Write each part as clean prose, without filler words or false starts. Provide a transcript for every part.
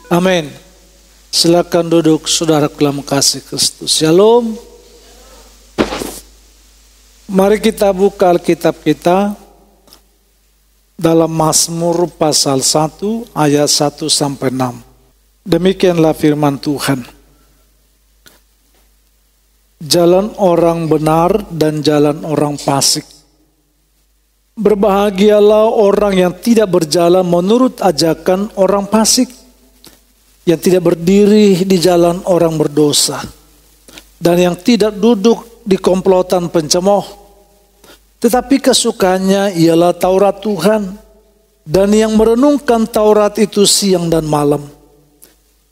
Amin. Silakan duduk saudara dalam kasih Kristus. Shalom. Mari kita buka Alkitab kita dalam Mazmur pasal 1 ayat 1 sampai 6. Demikianlah firman Tuhan. Jalan orang benar dan jalan orang fasik. Berbahagialah orang yang tidak berjalan menurut ajakan orang fasik, yang tidak berdiri di jalan orang berdosa, dan yang tidak duduk di komplotan pencemooh. Tetapi kesukaannya ialah Taurat Tuhan, dan yang merenungkan Taurat itu siang dan malam.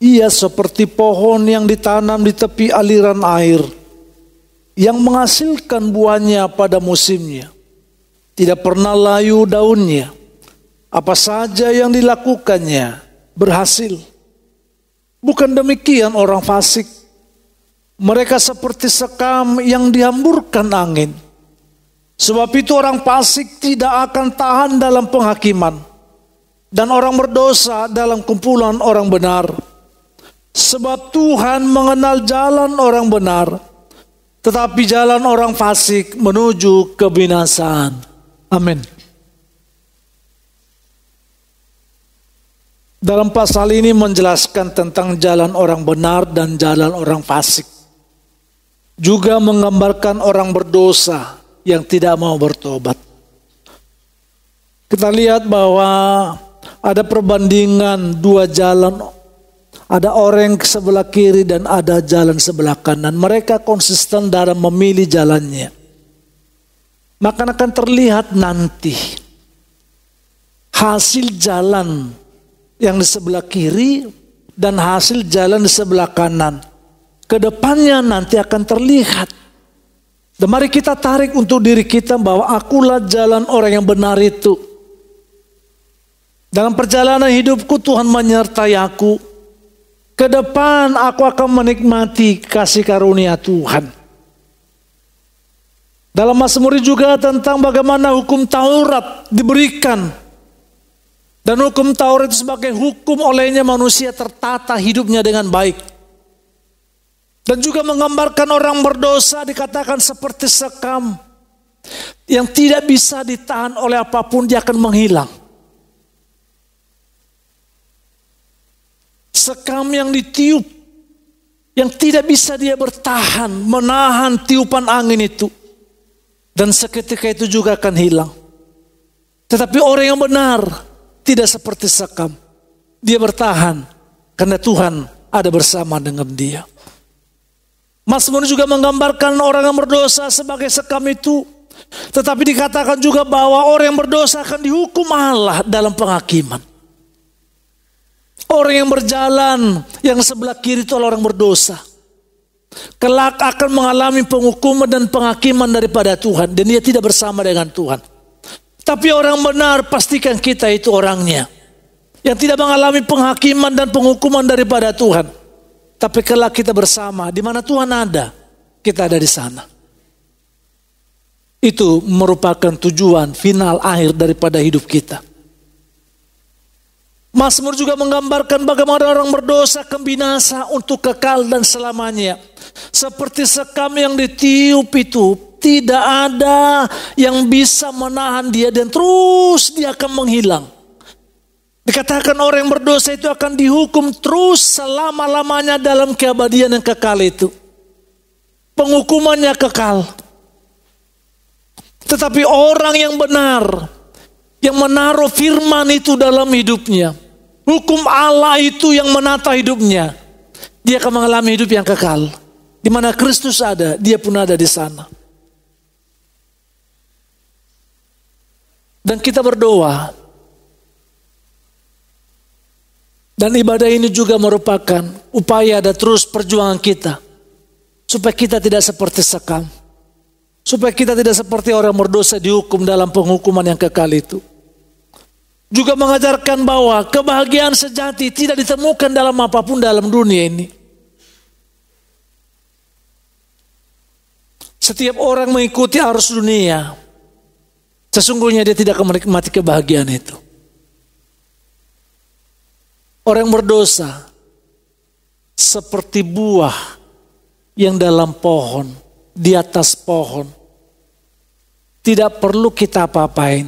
Ia seperti pohon yang ditanam di tepi aliran air, yang menghasilkan buahnya pada musimnya. Tidak pernah layu daunnya. Apa saja yang dilakukannya berhasil. Bukan demikian orang fasik. Mereka seperti sekam yang dihamburkan angin. Sebab itu orang fasik tidak akan tahan dalam penghakiman, dan orang berdosa dalam kumpulan orang benar. Sebab Tuhan mengenal jalan orang benar, tetapi jalan orang fasik menuju kebinasaan. Amin. Dalam pasal ini menjelaskan tentang jalan orang benar dan jalan orang fasik. Juga menggambarkan orang berdosa yang tidak mau bertobat. Kita lihat bahwa ada perbandingan dua jalan. Ada orang sebelah kiri dan ada jalan sebelah kanan. Mereka konsisten dalam memilih jalannya. Maka akan terlihat nanti hasil jalan yang di sebelah kiri dan hasil jalan di sebelah kanan. Kedepannya nanti akan terlihat. Dan mari kita tarik untuk diri kita bahwa akulah jalan orang yang benar itu. Dalam perjalanan hidupku Tuhan menyertai aku. Ke depan aku akan menikmati kasih karunia Tuhan. Dalam Mazmur juga tentang bagaimana hukum Taurat diberikan. Dan hukum Taurat itu sebagai hukum olehnya manusia tertata hidupnya dengan baik. Dan juga menggambarkan orang berdosa dikatakan seperti sekam yang tidak bisa ditahan oleh apapun, dia akan menghilang. Sekam yang ditiup, yang tidak bisa dia bertahan, menahan tiupan angin itu. Dan seketika itu juga akan hilang. Tetapi orang yang benar tidak seperti sekam. Dia bertahan karena Tuhan ada bersama dengan dia. Mazmur juga menggambarkan orang yang berdosa sebagai sekam itu. Tetapi dikatakan juga bahwa orang yang berdosa akan dihukum Allah dalam penghakiman. Orang yang berjalan yang sebelah kiri itu adalah orang berdosa. Kelak akan mengalami penghukuman dan penghakiman daripada Tuhan. Dan dia tidak bersama dengan Tuhan. Tapi orang benar pastikan kita itu orangnya. Yang tidak mengalami penghakiman dan penghukuman daripada Tuhan. Tapi kelak kita bersama. Di mana Tuhan ada, kita ada di sana. Itu merupakan tujuan final akhir daripada hidup kita. Mazmur juga menggambarkan bagaimana orang berdosa akan binasa untuk kekal dan selamanya. Seperti sekam yang ditiup itu, tidak ada yang bisa menahan dia dan terus dia akan menghilang. Dikatakan orang yang berdosa itu akan dihukum terus selama-lamanya dalam keabadian yang kekal itu. Penghukumannya kekal. Tetapi orang yang benar, yang menaruh firman itu dalam hidupnya, hukum Allah itu yang menata hidupnya, dia akan mengalami hidup yang kekal. Di mana Kristus ada, dia pun ada di sana. Dan kita berdoa. Dan ibadah ini juga merupakan upaya dan terus perjuangan kita. Supaya kita tidak seperti sekam. Supaya kita tidak seperti orang berdosa dihukum dalam penghukuman yang kekal itu. Juga mengajarkan bahwa kebahagiaan sejati tidak ditemukan dalam apapun dalam dunia ini. Setiap orang mengikuti arus dunia, sesungguhnya dia tidak akan menikmati kebahagiaan itu. Orang berdosa seperti buah yang dalam pohon, di atas pohon. Tidak perlu kita apa-apain,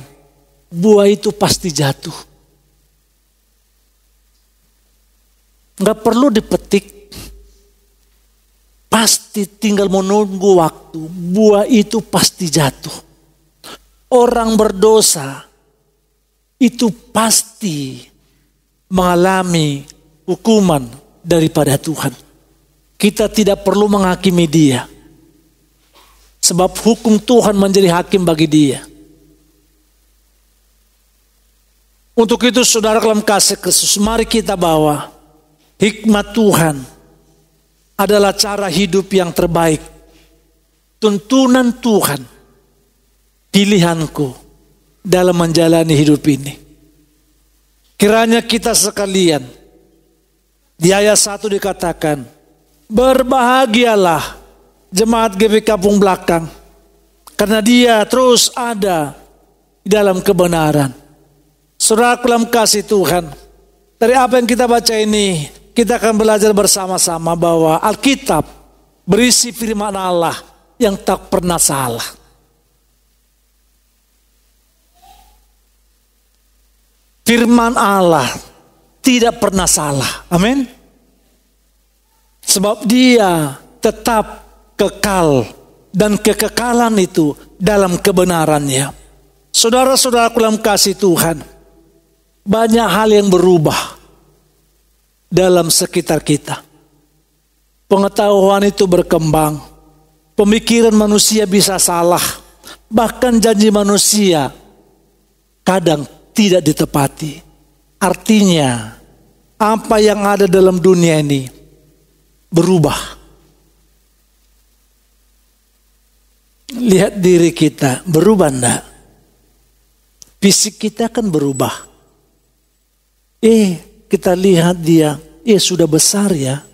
buah itu pasti jatuh. Nggak perlu dipetik, pasti tinggal menunggu waktu, buah itu pasti jatuh. Orang berdosa itu pasti mengalami hukuman daripada Tuhan. Kita tidak perlu menghakimi dia, sebab hukum Tuhan menjadi hakim bagi dia. Untuk itu saudara dalam kasih Kristus, mari kita bawa hikmat Tuhan adalah cara hidup yang terbaik. Tuntunan Tuhan, pilihanku dalam menjalani hidup ini. Kiranya kita sekalian, di ayat 1 dikatakan, berbahagialah jemaat GP Kampung Belakang, karena dia terus ada di dalam kebenaran. Saudara dalam kasih Tuhan, dari apa yang kita baca ini, kita akan belajar bersama-sama bahwa Alkitab berisi firman Allah yang tak pernah salah. Firman Allah tidak pernah salah. Amin. Sebab dia tetap kekal, dan kekekalan itu dalam kebenarannya. Saudara-saudara dalam kasih Tuhan, banyak hal yang berubah dalam sekitar kita. Pengetahuan itu berkembang, pemikiran manusia bisa salah, bahkan janji manusia kadang tidak ditepati. Artinya, apa yang ada dalam dunia ini berubah. Lihat diri kita, berubah enggak? Fisik kita kan berubah. Kita lihat dia, sudah besar ya.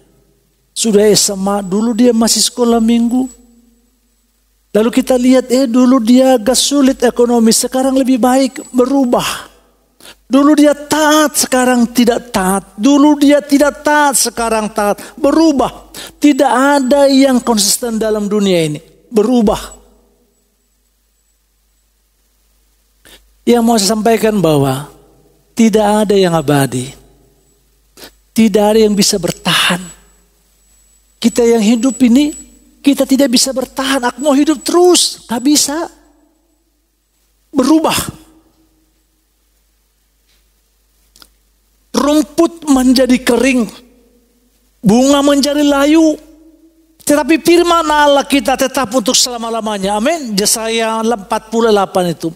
Sudah SMA, dulu dia masih sekolah minggu. Lalu kita lihat, dulu dia agak sulit ekonomi, sekarang lebih baik, berubah. Dulu dia taat, sekarang tidak taat. Dulu dia tidak taat, sekarang taat. Berubah. Tidak ada yang konsisten dalam dunia ini. Berubah. Yang mau saya sampaikan bahwa tidak ada yang abadi. Tidak ada yang bisa bertahan. Kita yang hidup ini, kita tidak bisa bertahan. Aku mau hidup terus, gak bisa. Berubah. Rumput menjadi kering, bunga menjadi layu, tetapi firman Allah kita tetap untuk selama-lamanya. Amin. Yesaya 48 itu.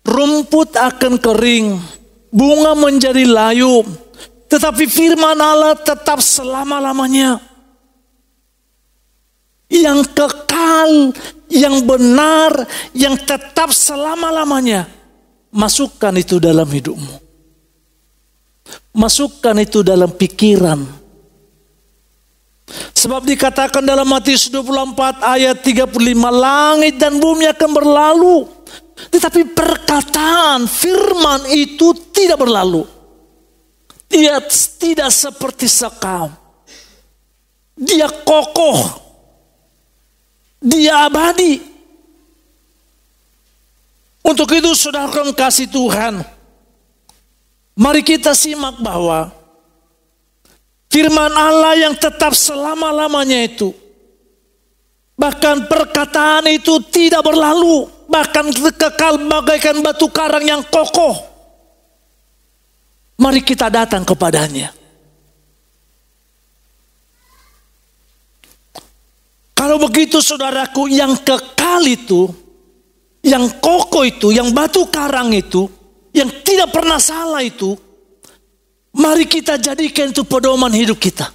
Rumput akan kering, bunga menjadi layu, tetapi firman Allah tetap selama-lamanya. Yang kekal, yang benar, yang tetap selama-lamanya. Masukkan itu dalam hidupmu. Masukkan itu dalam pikiran. Sebab dikatakan dalam Matius 24 ayat 35, langit dan bumi akan berlalu, tetapi perkataan firman itu tidak berlalu. Dia tidak seperti sekam. Dia kokoh. Dia abadi. Untuk itu saudara kasih Tuhan, mari kita simak bahwa firman Allah yang tetap selama-lamanya itu, bahkan perkataan itu tidak berlalu, bahkan kekal bagaikan batu karang yang kokoh. Mari kita datang kepadanya. Kalau begitu saudaraku, yang kekal itu, yang kokoh itu, yang batu karang itu, yang tidak pernah salah itu, mari kita jadikan itu pedoman hidup kita.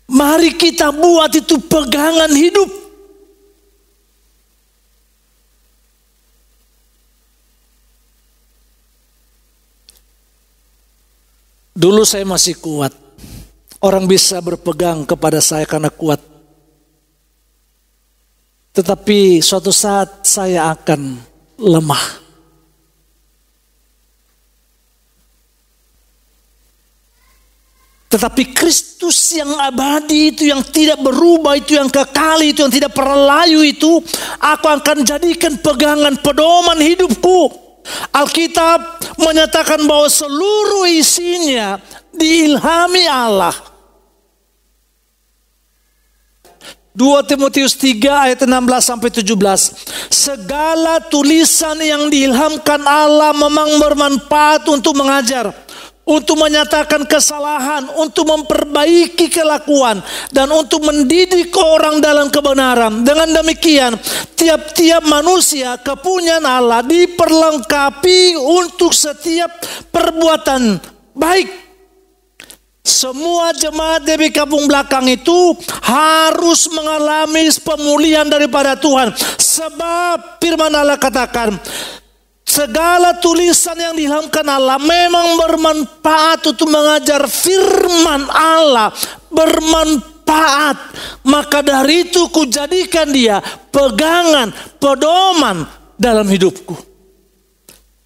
Mari kita buat itu pegangan hidup. Dulu saya masih kuat. Orang bisa berpegang kepada saya karena kuat. Tetapi suatu saat saya akan lemah. Tetapi Kristus yang abadi itu, yang tidak berubah itu, yang kekal itu, yang tidak pernah layu itu, aku akan jadikan pegangan pedoman hidupku. Alkitab menyatakan bahwa seluruh isinya diilhami Allah. 2 Timotius 3 ayat 16-17. Segala tulisan yang diilhamkan Allah memang bermanfaat untuk mengajar, untuk menyatakan kesalahan, untuk memperbaiki kelakuan, dan untuk mendidik orang dalam kebenaran. Dengan demikian, tiap-tiap manusia kepunyaan Allah diperlengkapi untuk setiap perbuatan baik. Semua jemaat di kampung belakang itu harus mengalami pemulihan daripada Tuhan. Sebab firman Allah katakan, segala tulisan yang diilhamkan Allah memang bermanfaat untuk mengajar. Firman Allah bermanfaat. Maka dari itu kujadikan dia pegangan, pedoman dalam hidupku.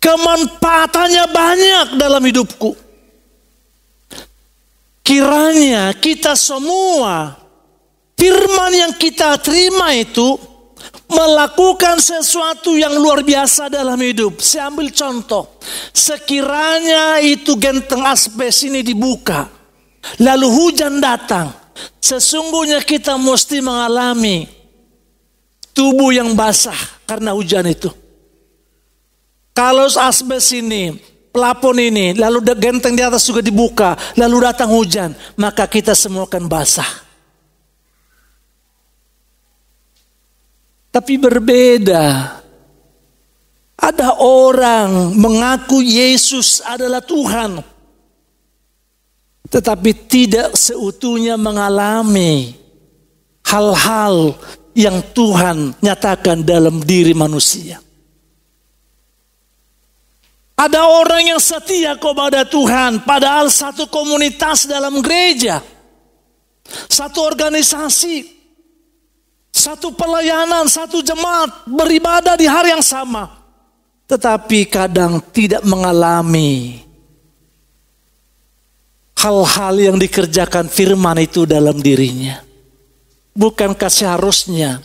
Kemanfaatannya banyak dalam hidupku. Kiranya kita semua, firman yang kita terima itu melakukan sesuatu yang luar biasa dalam hidup. Saya ambil contoh. Sekiranya itu genteng asbes ini dibuka, lalu hujan datang, sesungguhnya kita mesti mengalami tubuh yang basah karena hujan itu. Kalau asbes ini, pelapon ini, lalu genteng di atas juga dibuka, lalu datang hujan, maka kita semua akan basah. Tapi berbeda. Ada orang mengaku Yesus adalah Tuhan, tetapi tidak seutuhnya mengalami hal-hal yang Tuhan nyatakan dalam diri manusia. Ada orang yang setia kepada Tuhan, padahal satu komunitas dalam gereja, satu organisasi, satu pelayanan, satu jemaat beribadah di hari yang sama, tetapi kadang tidak mengalami hal-hal yang dikerjakan firman itu dalam dirinya. Bukankah seharusnya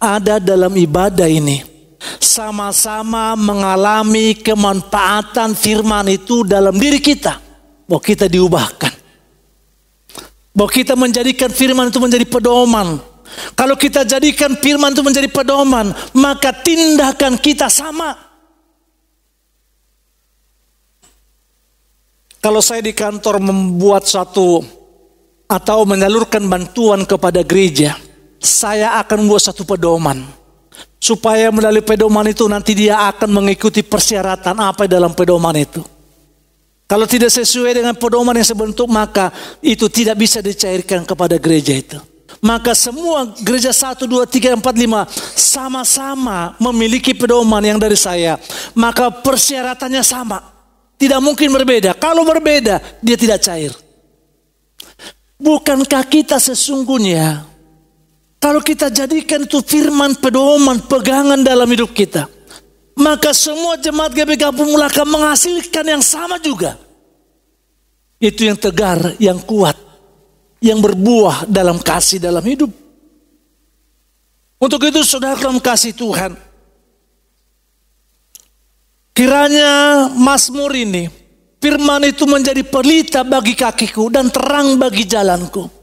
ada dalam ibadah ini sama-sama mengalami kemanfaatan firman itu dalam diri kita, bahwa kita diubahkan, bahwa kita menjadikan firman itu menjadi pedoman. Kalau kita jadikan firman itu menjadi pedoman, maka tindakan kita sama. Kalau saya di kantor membuat satu atau menyalurkan bantuan kepada gereja, saya akan membuat satu pedoman. Supaya melalui pedoman itu nanti dia akan mengikuti persyaratan apa dalam pedoman itu. Kalau tidak sesuai dengan pedoman yang sebentuk, maka itu tidak bisa dicairkan kepada gereja itu. Maka semua gereja 1, 2, 3, 4, 5 sama-sama memiliki pedoman yang dari saya. Maka persyaratannya sama. Tidak mungkin berbeda. Kalau berbeda, dia tidak cair. Bukankah kita sesungguhnya, kalau kita jadikan itu firman, pedoman, pegangan dalam hidup kita, maka semua jemaat GBK Pemula akan menghasilkan yang sama juga. Itu yang tegar, yang kuat, yang berbuah dalam kasih dalam hidup. Untuk itu saudara dalam kasih Tuhan, kiranya Mazmur ini, firman itu menjadi pelita bagi kakiku dan terang bagi jalanku.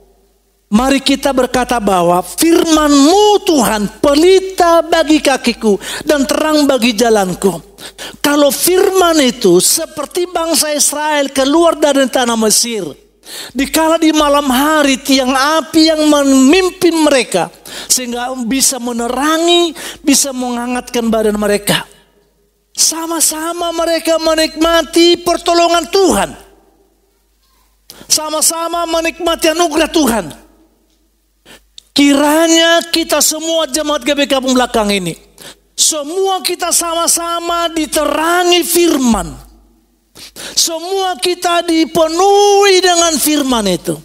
Mari kita berkata bahwa firman-Mu Tuhan pelita bagi kakiku dan terang bagi jalanku. Kalau firman itu seperti bangsa Israel keluar dari tanah Mesir, dikala di malam hari tiang api yang memimpin mereka sehingga bisa menerangi, bisa menghangatkan badan mereka. Sama-sama mereka menikmati pertolongan Tuhan. Sama-sama menikmati anugerah Tuhan. Kiranya kita semua jemaat GBK Belakang ini, semua kita sama-sama diterangi firman. Semua kita dipenuhi dengan firman itu.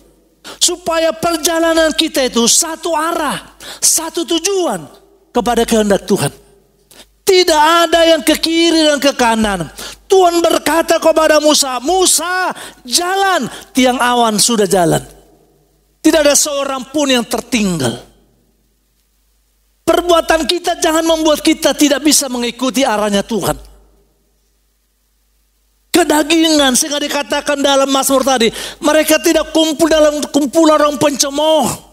Supaya perjalanan kita itu satu arah, satu tujuan kepada kehendak Tuhan. Tidak ada yang ke kiri dan ke kanan. Tuhan berkata kepada Musa, Musa jalan, tiang awan sudah jalan. Tidak ada seorang pun yang tertinggal. Perbuatan kita jangan membuat kita tidak bisa mengikuti arahnya Tuhan. Kedagingan, sehingga dikatakan dalam Mazmur tadi, mereka tidak kumpul dalam kumpulan orang pencemooh.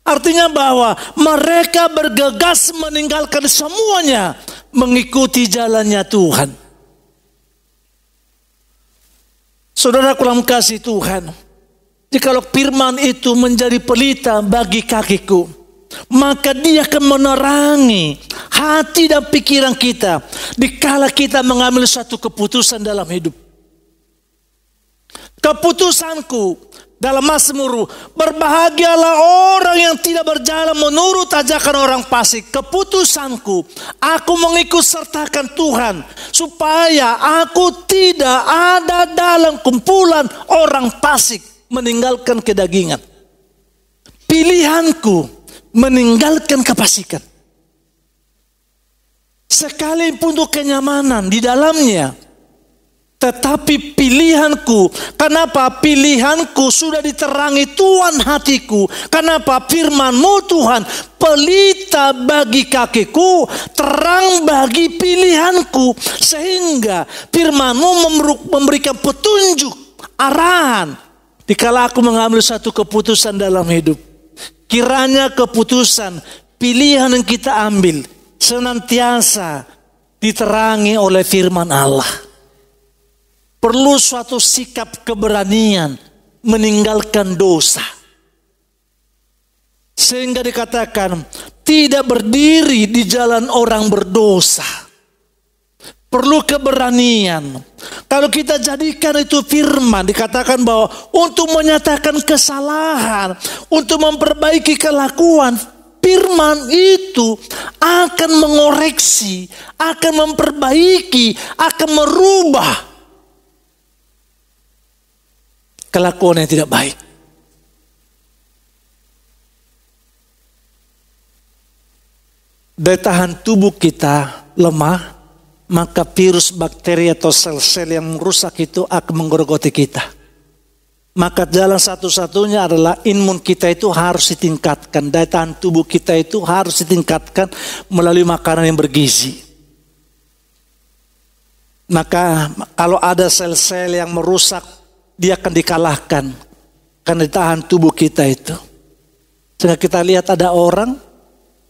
Artinya bahwa mereka bergegas meninggalkan semuanya, mengikuti jalannya Tuhan. Saudara dalam kasih Tuhan, jikalau firman itu menjadi pelita bagi kakiku, maka dia akan menerangi hati dan pikiran kita dikala kita mengambil satu keputusan dalam hidup. Keputusanku dalam Mazmur, berbahagialah orang yang tidak berjalan menurut ajakan orang fasik. Keputusanku, aku mengikut sertakan Tuhan supaya aku tidak ada dalam kumpulan orang fasik, meninggalkan kedagingan. Pilihanku meninggalkan kefasikan. Sekalipun untuk kenyamanan di dalamnya, tetapi pilihanku, kenapa? Pilihanku sudah diterangi Tuhan hatiku. Kenapa? Firman-Mu Tuhan, pelita bagi kakiku, terang bagi pilihanku. Sehingga firman-Mu memberikan petunjuk, arahan. Dikala aku mengambil satu keputusan dalam hidup, kiranya keputusan, pilihan yang kita ambil senantiasa diterangi oleh firman Allah. Perlu suatu sikap keberanian meninggalkan dosa. Sehingga dikatakan tidak berdiri di jalan orang berdosa. Perlu keberanian. Kalau kita jadikan itu firman, dikatakan bahwa untuk menyatakan kesalahan, untuk memperbaiki kelakuan, firman itu akan mengoreksi, akan memperbaiki, akan merubah kelakuan yang tidak baik. Daya tahan tubuh kita lemah, maka virus, bakteri atau sel-sel yang merusak itu akan menggerogoti kita. Maka jalan satu-satunya adalah imun kita itu harus ditingkatkan. Daya tahan tubuh kita itu harus ditingkatkan melalui makanan yang bergizi. Maka kalau ada sel-sel yang merusak, dia akan dikalahkan karena tahan tubuh kita itu. Sehingga kita lihat ada orang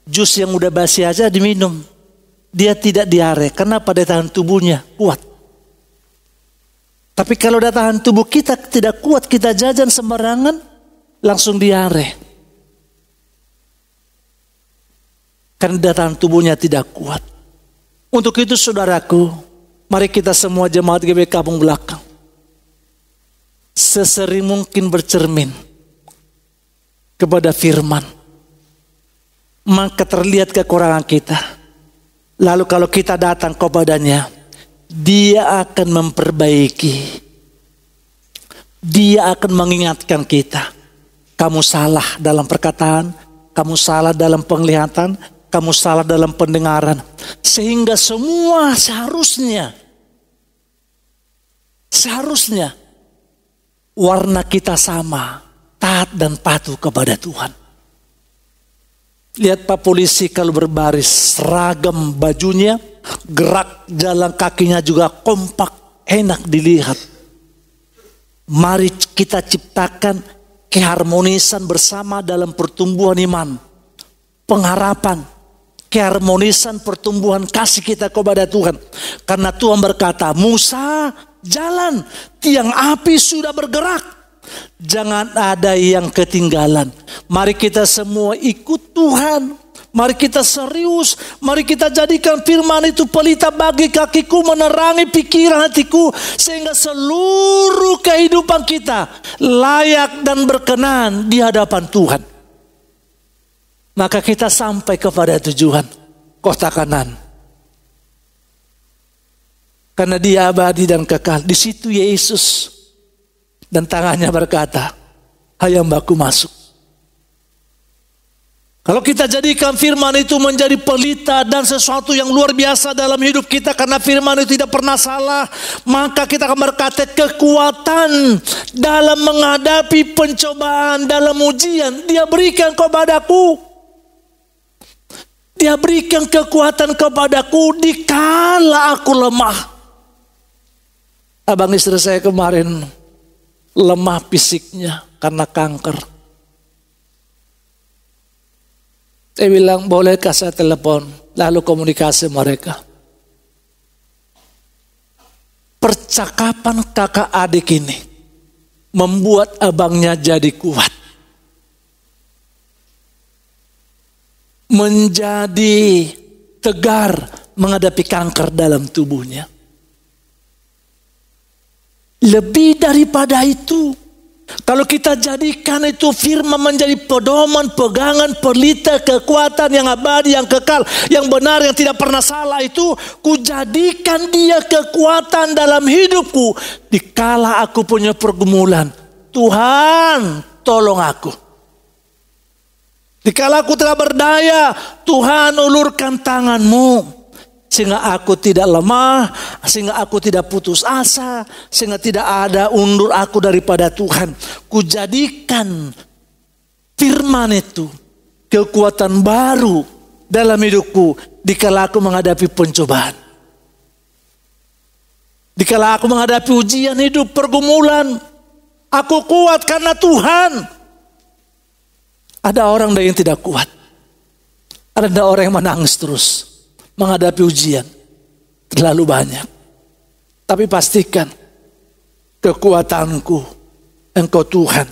jus yang udah basi aja diminum, dia tidak diare. Kenapa? Daya tahan tubuhnya kuat. Tapi kalau daya tahan tubuh kita tidak kuat, kita jajan sembarangan, langsung diare. Karena daya tahan tubuhnya tidak kuat. Untuk itu saudaraku, mari kita semua jemaat GBI Kampung Belakang sesering mungkin bercermin kepada firman. Maka terlihat kekurangan kita. Lalu kalau kita datang kepadanya, dia akan memperbaiki. Dia akan mengingatkan kita. Kamu salah dalam perkataan, kamu salah dalam penglihatan, kamu salah dalam pendengaran. Sehingga semua seharusnya warna kita sama, taat dan patuh kepada Tuhan. Lihat Pak polisi kalau berbaris, seragam bajunya, gerak jalan kakinya juga kompak, enak dilihat. Mari kita ciptakan keharmonisan bersama dalam pertumbuhan iman, pengharapan, keharmonisan pertumbuhan kasih kita kepada Tuhan. Karena Tuhan berkata, Musa jalan, tiang api sudah bergerak. Jangan ada yang ketinggalan. Mari kita semua ikut Tuhan. Mari kita serius. Mari kita jadikan firman itu pelita bagi kakiku, menerangi pikiran hatiku, sehingga seluruh kehidupan kita layak dan berkenan di hadapan Tuhan. Maka kita sampai kepada tujuan, kota Kanaan. Karena dia abadi dan kekal. Di situ Yesus dan tangannya berkata, hai hambaku masuk. Kalau kita jadikan firman itu menjadi pelita dan sesuatu yang luar biasa dalam hidup kita, karena firman itu tidak pernah salah, maka kita akan berkata kekuatan dalam menghadapi pencobaan, dalam ujian Dia berikan kepadaku. Dia berikan kekuatan kepadaku dikala aku lemah. Abang istri saya kemarin lemah fisiknya karena kanker. Saya bilang, bolehkah saya telepon? Lalu komunikasi mereka. Percakapan kakak adik ini membuat abangnya jadi kuat. Menjadi tegar menghadapi kanker dalam tubuhnya. Lebih daripada itu, kalau kita jadikan itu firman menjadi pedoman, pegangan, pelita, kekuatan yang abadi, yang kekal, yang benar, yang tidak pernah salah itu, kujadikan dia kekuatan dalam hidupku. Dikala aku punya pergumulan, Tuhan tolong aku. Dikala aku tidak berdaya, Tuhan ulurkan tanganmu. Sehingga aku tidak lemah, sehingga aku tidak putus asa, sehingga tidak ada undur aku daripada Tuhan. Kujadikan firman itu kekuatan baru dalam hidupku dikala aku menghadapi pencobaan. Dikala aku menghadapi ujian hidup, pergumulan, aku kuat karena Tuhan. Ada orang yang tidak kuat. Ada orang yang menangis terus menghadapi ujian terlalu banyak. Tapi pastikan kekuatanku Engkau Tuhan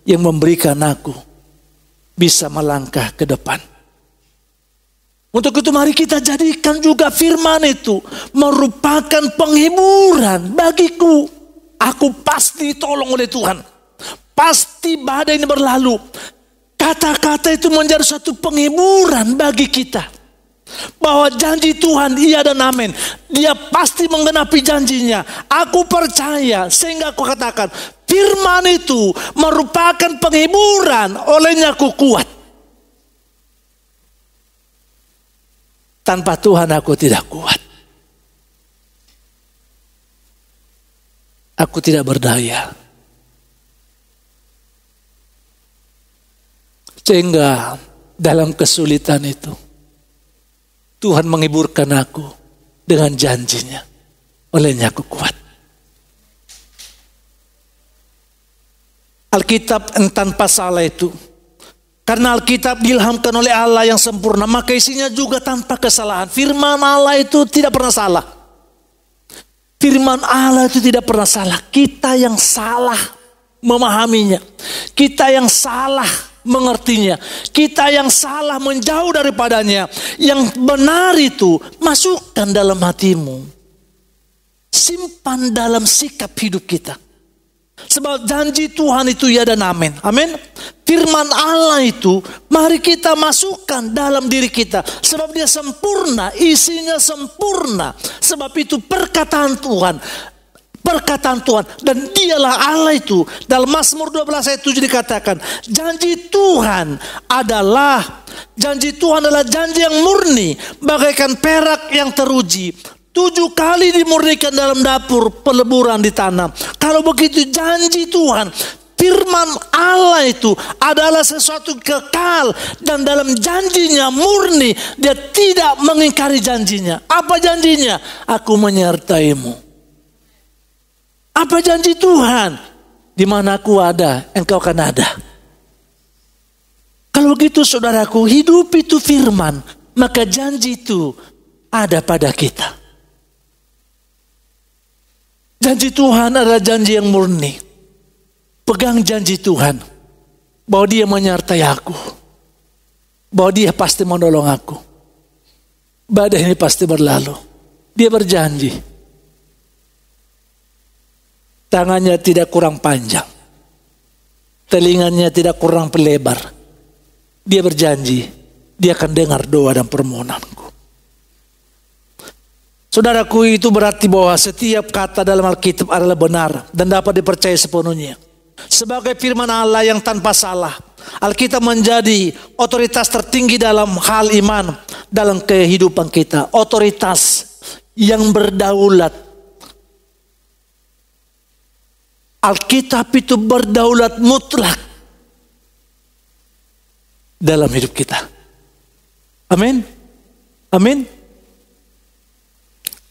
yang memberikan aku bisa melangkah ke depan. Untuk itu mari kita jadikan juga firman itu merupakan penghiburan bagiku. Aku pasti tolong oleh Tuhan. Pasti badai ini berlalu. Kata-kata itu menjadi suatu penghiburan bagi kita. Bahwa janji Tuhan iya dan amin. Dia pasti menggenapi janjinya. Aku percaya, sehingga aku katakan firman itu merupakan penghiburan, olehnya aku kuat. Tanpa Tuhan aku tidak kuat. Aku tidak berdaya. Sehingga dalam kesulitan itu Tuhan menghiburkan aku dengan janjinya. Olehnya aku kuat. Alkitab tanpa salah itu. Karena Alkitab diilhamkan oleh Allah yang sempurna, maka isinya juga tanpa kesalahan. Firman Allah itu tidak pernah salah. Firman Allah itu tidak pernah salah. Kita yang salah memahaminya. Kita yang salah mengertinya. Kita yang salah menjauh daripadanya. Yang benar itu masukkan dalam hatimu. Simpan dalam sikap hidup kita. Sebab janji Tuhan itu ya dan amin. Amin. Firman Allah itu mari kita masukkan dalam diri kita. Sebab dia sempurna, isinya sempurna. Sebab itu perkataan Tuhan. Perkataan Tuhan, dan dialah Allah itu. Dalam Mazmur 12 ayat 7 dikatakan, janji Tuhan adalah janji yang murni, bagaikan perak yang teruji. 7 kali dimurnikan dalam dapur peleburan di tanah. Kalau begitu janji Tuhan, firman Allah itu adalah sesuatu kekal, dan dalam janjinya murni. Dia tidak mengingkari janjinya. Apa janjinya? Aku menyertaimu. Apa janji Tuhan? Di mana aku ada, engkau akan ada. Kalau begitu saudaraku, hidup itu firman, maka janji itu ada pada kita. Janji Tuhan adalah janji yang murni. Pegang janji Tuhan, bahwa dia menyertai aku, bahwa dia pasti menolong aku. Badai ini pasti berlalu. Dia berjanji. Tangannya tidak kurang panjang. Telinganya tidak kurang lebar. Dia berjanji, dia akan dengar doa dan permohonanku. Saudaraku, itu berarti bahwa setiap kata dalam Alkitab adalah benar dan dapat dipercaya sepenuhnya. Sebagai firman Allah yang tanpa salah, Alkitab menjadi otoritas tertinggi dalam hal iman, dalam kehidupan kita. Otoritas yang berdaulat. Alkitab itu berdaulat mutlak dalam hidup kita. Amin. Amin.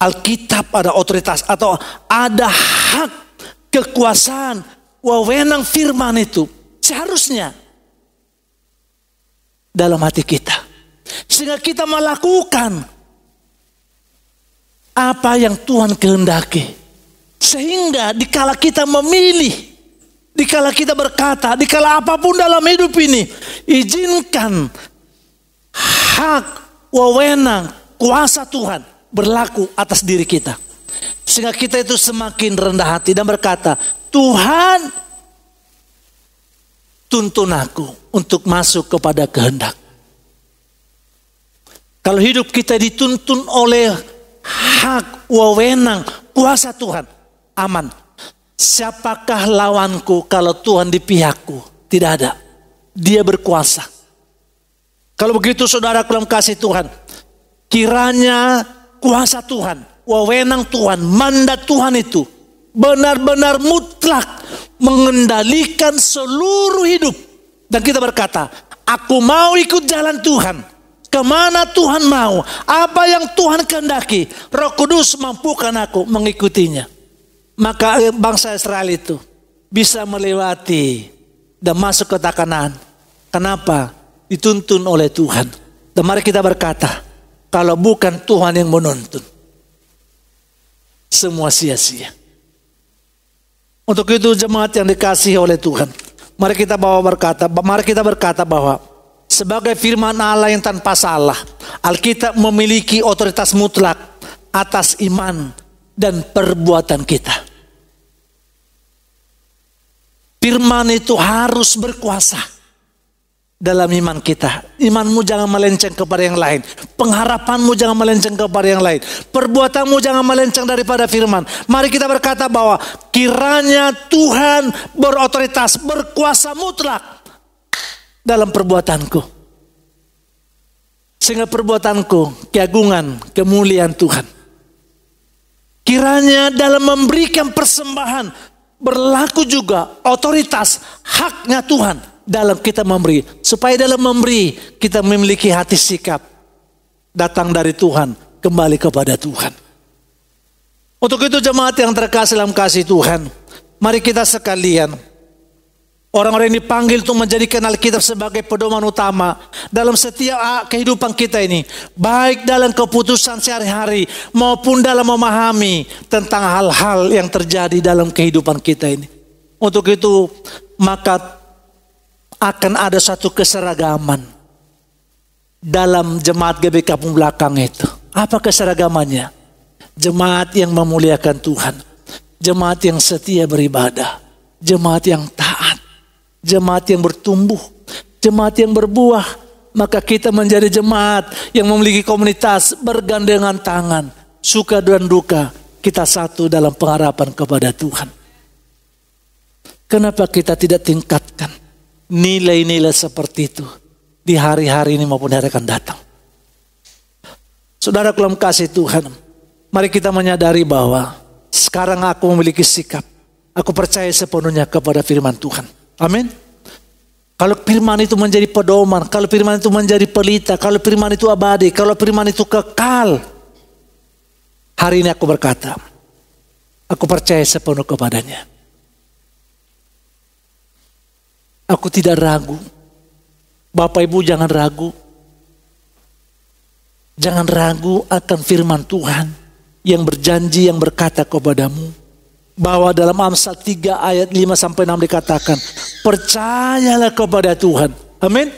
Alkitab ada otoritas atau ada hak, kekuasaan, wewenang firman itu seharusnya dalam hati kita. Sehingga kita melakukan apa yang Tuhan kehendaki. Sehingga dikala kita memilih, dikala kita berkata, dikala apapun dalam hidup ini, izinkan hak, wewenang, kuasa Tuhan berlaku atas diri kita. Sehingga kita itu semakin rendah hati dan berkata, Tuhan tuntun aku untuk masuk kepada kehendak. Kalau hidup kita dituntun oleh hak, wewenang, kuasa Tuhan, aman. Siapakah lawanku kalau Tuhan di pihakku? Tidak ada. Dia berkuasa. Kalau begitu saudara dalam kasih Tuhan, kiranya kuasa Tuhan, wewenang Tuhan, mandat Tuhan itu benar-benar mutlak mengendalikan seluruh hidup. Dan kita berkata, aku mau ikut jalan Tuhan. Kemana Tuhan mau, apa yang Tuhan kehendaki, Roh Kudus mampukan aku mengikutinya. Maka bangsa Israel itu bisa melewati dan masuk ke Kanaan. Kenapa? Dituntun oleh Tuhan. Dan mari kita berkata, kalau bukan Tuhan yang menuntun, semua sia-sia. Untuk itu jemaat yang dikasihi oleh Tuhan, mari kita berkata bahwa sebagai firman Allah yang tanpa salah, Alkitab memiliki otoritas mutlak atas iman dan perbuatan kita. Firman itu harus berkuasa dalam iman kita. Imanmu jangan melenceng kepada yang lain. Pengharapanmu jangan melenceng kepada yang lain. Perbuatanmu jangan melenceng daripada firman. Mari kita berkata bahwa kiranya Tuhan berotoritas, berkuasa mutlak dalam perbuatanku. Sehingga perbuatanku keagungan, kemuliaan Tuhan. Kiranya dalam memberikan persembahan berlaku juga otoritas haknya Tuhan dalam kita memberi. Supaya dalam memberi kita memiliki hati sikap datang dari Tuhan, kembali kepada Tuhan. Untuk itu jemaat yang terkasih dalam kasih Tuhan, mari kita sekalian, orang-orang yang dipanggil untuk menjadikan Alkitab sebagai pedoman utama dalam setiap kehidupan kita ini, baik dalam keputusan sehari-hari maupun dalam memahami tentang hal-hal yang terjadi dalam kehidupan kita ini. Untuk itu maka akan ada satu keseragaman dalam jemaat GBK Kampung Belakang itu. Apa keseragamannya? Jemaat yang memuliakan Tuhan, jemaat yang setia beribadah, jemaat yang taat, jemaat yang bertumbuh, jemaat yang berbuah. Maka kita menjadi jemaat yang memiliki komunitas bergandengan tangan, suka dan duka kita satu dalam pengharapan kepada Tuhan. Kenapa kita tidak tingkatkan nilai-nilai seperti itu di hari-hari ini maupun hari akan datang? Saudara dalam kasih Tuhan, mari kita menyadari bahwa sekarang aku memiliki sikap, aku percaya sepenuhnya kepada firman Tuhan. Amin. Kalau firman itu menjadi pedoman, kalau firman itu menjadi pelita, kalau firman itu abadi, kalau firman itu kekal. Hari ini aku berkata, aku percaya sepenuh kepadanya. Aku tidak ragu. Bapak Ibu jangan ragu. Jangan ragu akan firman Tuhan yang berjanji, yang berkata kepadamu. Bahwa dalam Amsal 3 ayat 5-6 dikatakan, percayalah kepada Tuhan. Amin.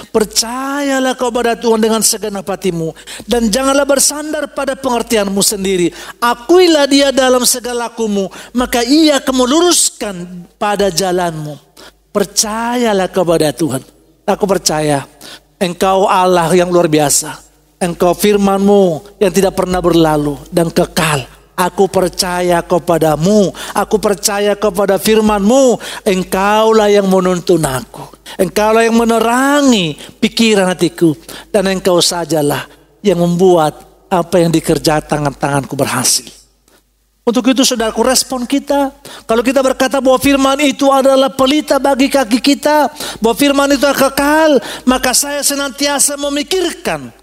Percayalah kepada Tuhan dengan segenap hatimu. Dan janganlah bersandar pada pengertianmu sendiri. Akuilah dia dalam segala lakumu, maka ia akan meluruskan pada jalanmu. Percayalah kepada Tuhan. Aku percaya Engkau Allah yang luar biasa. Engkau firman-Mu yang tidak pernah berlalu dan kekal. Aku percaya kepadamu, aku percaya kepada firman-Mu. Engkaulah yang menuntun aku, Engkaulah yang menerangi pikiran hatiku, dan Engkau sajalah yang membuat apa yang dikerjakan tanganku berhasil. Untuk itu saudaraku, respon kita, kalau kita berkata bahwa firman itu adalah pelita bagi kaki kita, bahwa firman itu kekal, maka saya senantiasa memikirkan,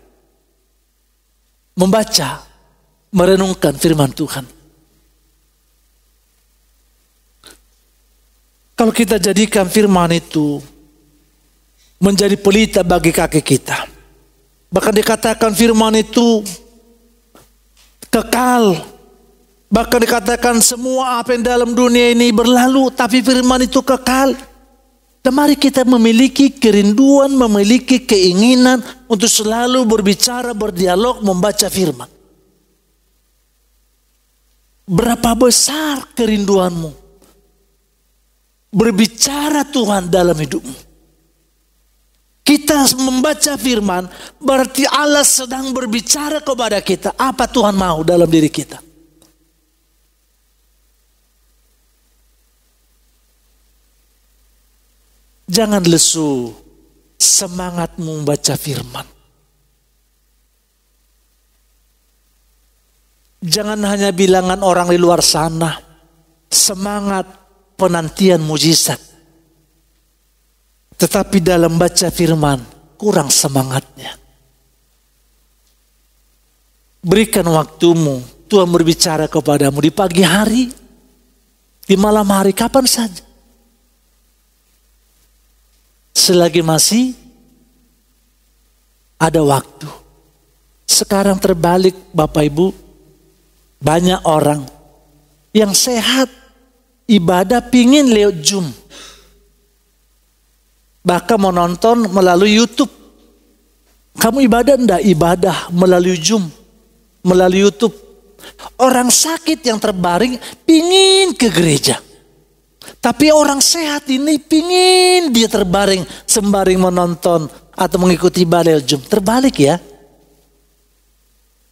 membaca, merenungkan firman Tuhan. Kalau kita jadikan firman itu menjadi pelita bagi kaki kita, bahkan dikatakan firman itu kekal, bahkan dikatakan semua apa yang dalam dunia ini berlalu, tapi firman itu kekal. Dan mari kita memiliki kerinduan, memiliki keinginan untuk selalu berbicara, berdialog, membaca firman. Berapa besar kerinduanmu berbicara Tuhan dalam hidupmu? Kita membaca firman berarti Allah sedang berbicara kepada kita apa Tuhan mau dalam diri kita. Jangan lesu semangatmu membaca firman. Jangan hanya bilangan orang di luar sana semangat penantian mujizat, tetapi dalam baca firman kurang semangatnya. Berikan waktumu, Tuhan berbicara kepadamu di pagi hari, di malam hari, kapan saja. Selagi masih ada waktu. Sekarang terbalik Bapak Ibu, banyak orang yang sehat, ibadah pingin lewat Zoom. Bahkan mau nonton melalui YouTube. Kamu ibadah enggak? Ibadah melalui Zoom, melalui YouTube. Orang sakit yang terbaring pingin ke gereja. Tapi orang sehat ini pingin dia terbaring sembari menonton atau mengikuti ibadah Zoom. Terbalik ya.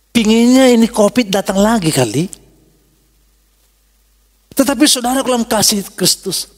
Pinginnya ini COVID datang lagi kali. Tetapi saudara dalam kasih Kristus,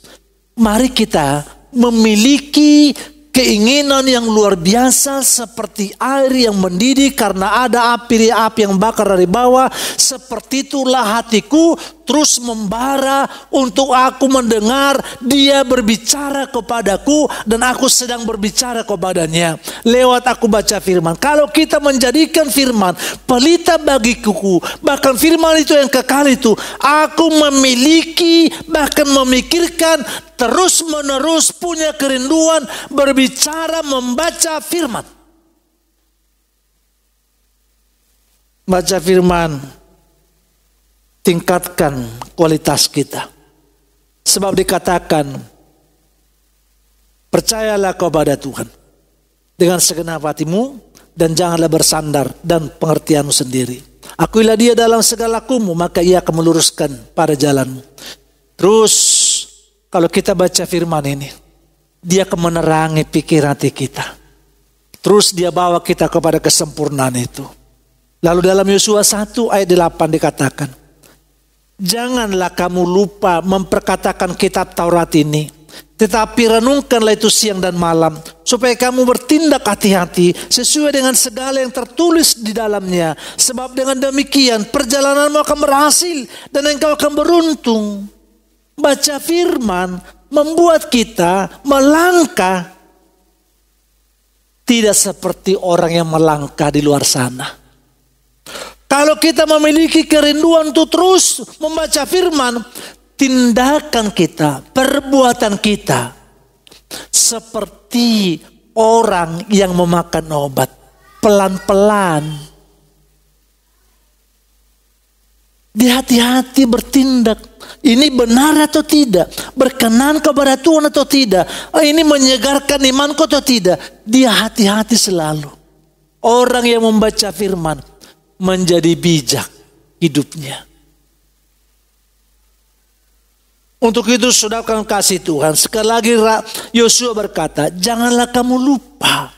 mari kita memiliki keinginan yang luar biasa seperti air yang mendidih karena ada api yang bakar dari bawah. Seperti itulah hatiku terus membara untuk aku mendengar dia berbicara kepadaku dan aku sedang berbicara kepadanya lewat aku baca firman. Kalau kita menjadikan firman pelita bagiku, bahkan firman itu yang kekal itu, aku memiliki bahkan memikirkan terus menerus punya kerinduan berbicara membaca firman. Baca firman tingkatkan kualitas kita. Sebab dikatakan, percayalah kepada Tuhan dengan segenap hatimu dan janganlah bersandar dan pengertianmu sendiri. Akuilah dia dalam segala lakumu, maka ia akan meluruskan pada jalanmu. Terus kalau kita baca firman ini, dia akan menerangi pikiran hati kita. Terus dia bawa kita kepada kesempurnaan itu. Lalu dalam Yosua 1 ayat 8 dikatakan, janganlah kamu lupa memperkatakan kitab Taurat ini, tetapi renungkanlah itu siang dan malam, supaya kamu bertindak hati-hati sesuai dengan segala yang tertulis di dalamnya. Sebab dengan demikian perjalananmu akan berhasil dan engkau akan beruntung. Baca firman membuat kita melangkah tidak seperti orang yang melangkah di luar sana. Kalau kita memiliki kerinduan untuk terus membaca firman, tindakan kita, perbuatan kita seperti orang yang memakan obat, pelan-pelan. Hati-hati bertindak. Ini benar atau tidak? Berkenan kepada Tuhan atau tidak? Ini menyegarkan imanku atau tidak? Dia hati-hati selalu. Orang yang membaca firman menjadi bijak hidupnya. Untuk itu saudara akan kasih Tuhan. Sekali lagi Yosua berkata, janganlah kamu lupa.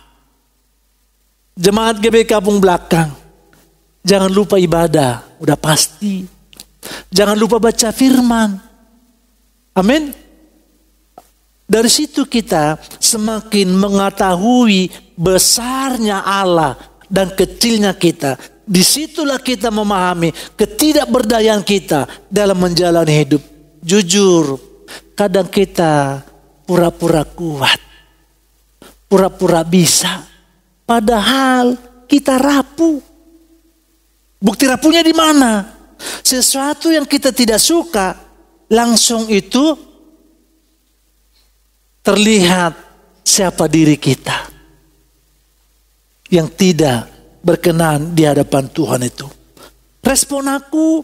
Jemaat GBK Kampung Belakang, jangan lupa ibadah. Udah pasti. Jangan lupa baca firman. Amin. Dari situ kita semakin mengetahui besarnya Allah dan kecilnya kita. Disitulah kita memahami ketidakberdayaan kita dalam menjalani hidup. Jujur, kadang kita pura-pura kuat, pura-pura bisa, padahal kita rapuh. Bukti rapuhnya di mana? Sesuatu yang kita tidak suka, langsung itu terlihat siapa diri kita yang tidak berkenan di hadapan Tuhan itu. Respon aku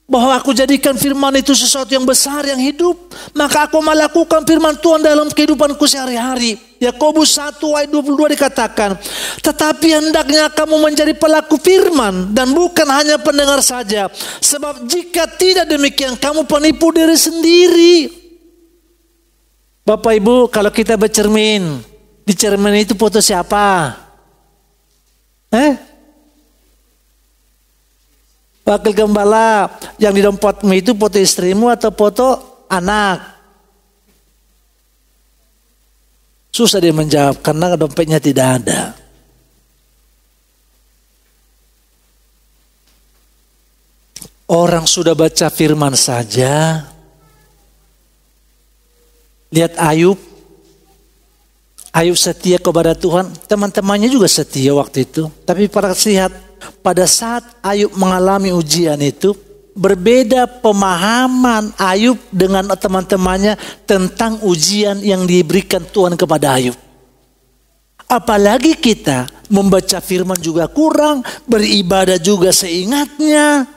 bahwa aku jadikan firman itu sesuatu yang besar, yang hidup, maka aku melakukan firman Tuhan dalam kehidupanku sehari-hari. Yakobus 1 ayat 22 dikatakan, tetapi hendaknya kamu menjadi pelaku firman dan bukan hanya pendengar saja. Sebab jika tidak demikian, kamu penipu diri sendiri. Bapak Ibu, kalau kita bercermin, di cermin itu foto siapa? Wakil gembala, yang di dompetmu itu foto istrimu atau foto anak? Susah dia menjawab karena dompetnya tidak ada. Orang sudah baca firman saja. Lihat Ayub. Ayub setia kepada Tuhan. Teman-temannya juga setia waktu itu. Tapi pada saat Ayub mengalami ujian itu, berbeda pemahaman Ayub dengan teman-temannya tentang ujian yang diberikan Tuhan kepada Ayub. Apalagi kita membaca firman juga kurang, beribadah juga seingatnya.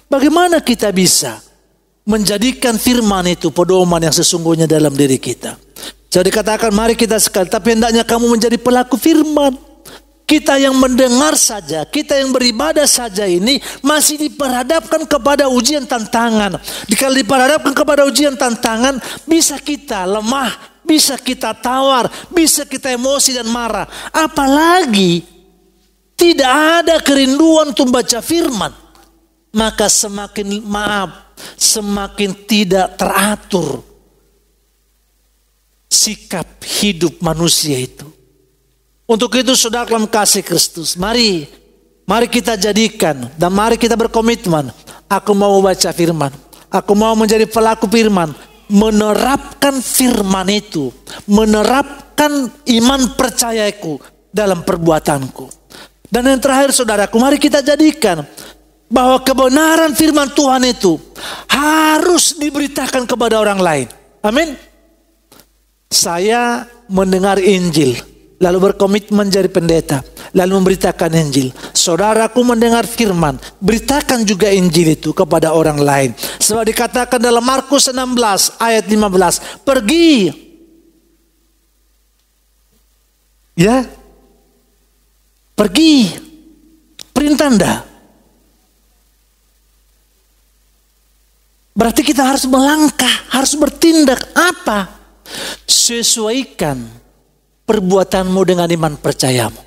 Bagaimana kita bisa menjadikan firman itu pedoman yang sesungguhnya dalam diri kita? Jadi katakan, mari kita sekali, tapi hendaknya kamu menjadi pelaku firman. Kita yang mendengar saja, kita yang beribadah saja ini masih diperhadapkan kepada ujian tantangan. Kalau diperhadapkan kepada ujian tantangan, bisa kita lemah, bisa kita tawar, bisa kita emosi dan marah. Apalagi tidak ada kerinduan untuk baca firman. Maka semakin semakin tidak teratur sikap hidup manusia itu. Untuk itu saudara dalam kasih Kristus, mari kita jadikan dan mari kita berkomitmen. Aku mau baca firman, aku mau menjadi pelaku firman, menerapkan firman itu, menerapkan iman percayaku dalam perbuatanku. Dan yang terakhir saudaraku, mari kita jadikan bahwa kebenaran firman Tuhan itu harus diberitakan kepada orang lain. Amin. Saya mendengar Injil, lalu berkomitmen menjadi pendeta, lalu memberitakan Injil. Saudaraku mendengar firman, beritakan juga Injil itu kepada orang lain. Sebab dikatakan dalam Markus 16 ayat 15, pergi. Ya. Pergi. Perintah Anda. Berarti kita harus melangkah, harus bertindak. Apa? Sesuaikan perbuatanmu dengan iman percayamu.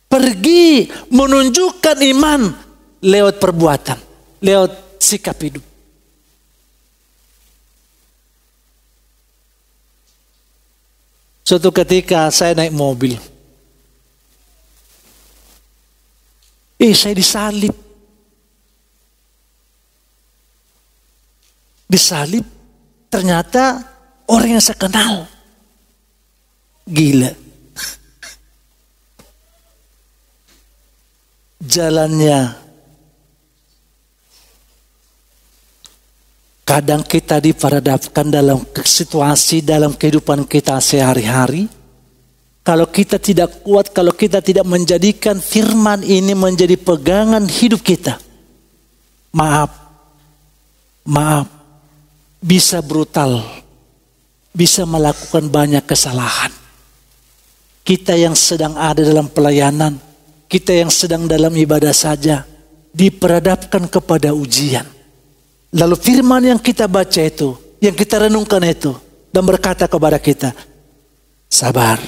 Pergi menunjukkan iman lewat perbuatan, lewat sikap hidup. Suatu ketika saya naik mobil. Saya disalib. Disalib, ternyata orang yang saya kenal. Gila. Jalannya. Kadang kita diperhadapkan dalam situasi, dalam kehidupan kita sehari-hari. Kalau kita tidak kuat, kalau kita tidak menjadikan firman ini menjadi pegangan hidup kita. Maaf. Bisa brutal, bisa melakukan banyak kesalahan. Kita yang sedang ada dalam pelayanan, kita yang sedang dalam ibadah saja, diperhadapkan kepada ujian. Lalu firman yang kita baca itu, yang kita renungkan itu, dan berkata kepada kita, sabar,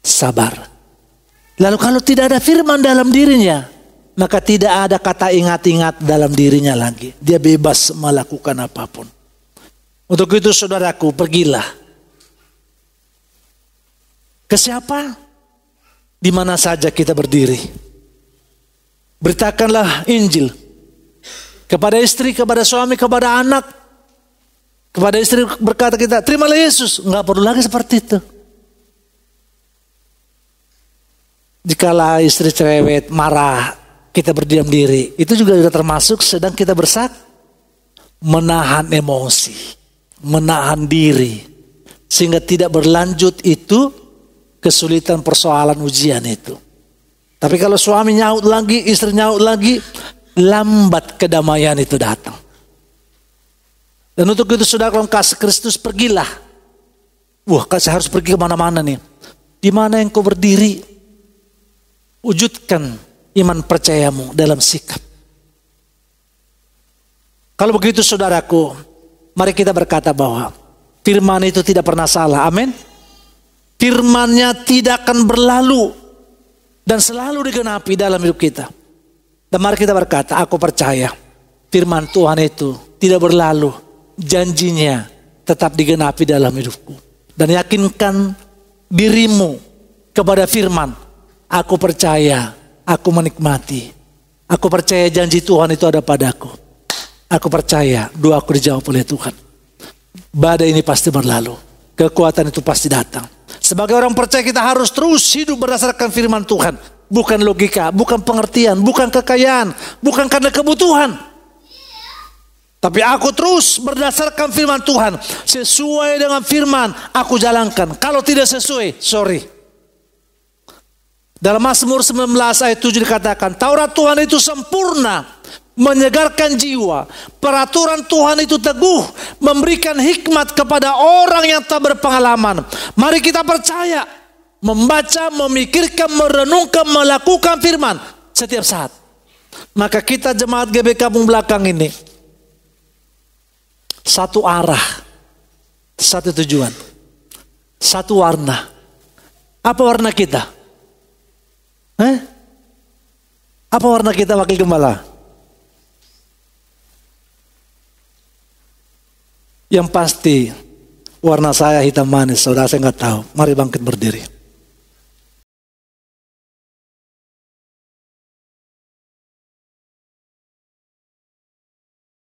sabar. Lalu kalau tidak ada firman dalam dirinya, maka tidak ada kata ingat-ingat dalam dirinya lagi. Dia bebas melakukan apapun. Untuk itu saudaraku, pergilah. Ke siapa? Di mana saja kita berdiri. Beritakanlah Injil. Kepada istri, kepada suami, kepada anak. Kepada istri berkata kita, terimalah Yesus. Enggak perlu lagi seperti itu. Jikalau istri cerewet, marah, kita berdiam diri. Itu juga sudah termasuk sedang kita menahan emosi. Menahan diri. Sehingga tidak berlanjut itu kesulitan persoalan ujian itu. Tapi kalau suami nyaut lagi, istri nyaut lagi, lambat kedamaian itu datang. Dan untuk itu saudara, dalam kasih Kristus pergilah. Wah, saya harus pergi kemana-mana nih. Di mana yang kau berdiri, wujudkan iman percayamu dalam sikap. Kalau begitu saudaraku, mari kita berkata bahwa firman itu tidak pernah salah. Amin. Firman-Nya tidak akan berlalu dan selalu digenapi dalam hidup kita. Dan mari kita berkata, aku percaya firman Tuhan itu tidak berlalu, janjinya tetap digenapi dalam hidupku. Dan yakinkan dirimu kepada firman. Aku percaya, aku menikmati. Aku percaya janji Tuhan itu ada padaku. Aku percaya doaku dijawab oleh Tuhan. Badai ini pasti berlalu. Kekuatan itu pasti datang. Sebagai orang percaya kita harus terus hidup berdasarkan firman Tuhan. Bukan logika, bukan pengertian, bukan kekayaan, bukan karena kebutuhan. Tapi aku terus berdasarkan firman Tuhan. Sesuai dengan firman aku jalankan. Kalau tidak sesuai, sorry. Dalam Mazmur 19 ayat 7 dikatakan, Taurat Tuhan itu sempurna, menyegarkan jiwa. Peraturan Tuhan itu teguh, memberikan hikmat kepada orang yang tak berpengalaman. Mari kita percaya, membaca, memikirkan, merenungkan, melakukan firman setiap saat. Maka kita jemaat GB Kampung Belakang ini, satu arah, satu tujuan, satu warna. Apa warna kita? Apa warna kita wakil gembala? Yang pasti warna saya hitam manis, saudara saya nggak tahu. Mari bangkit berdiri.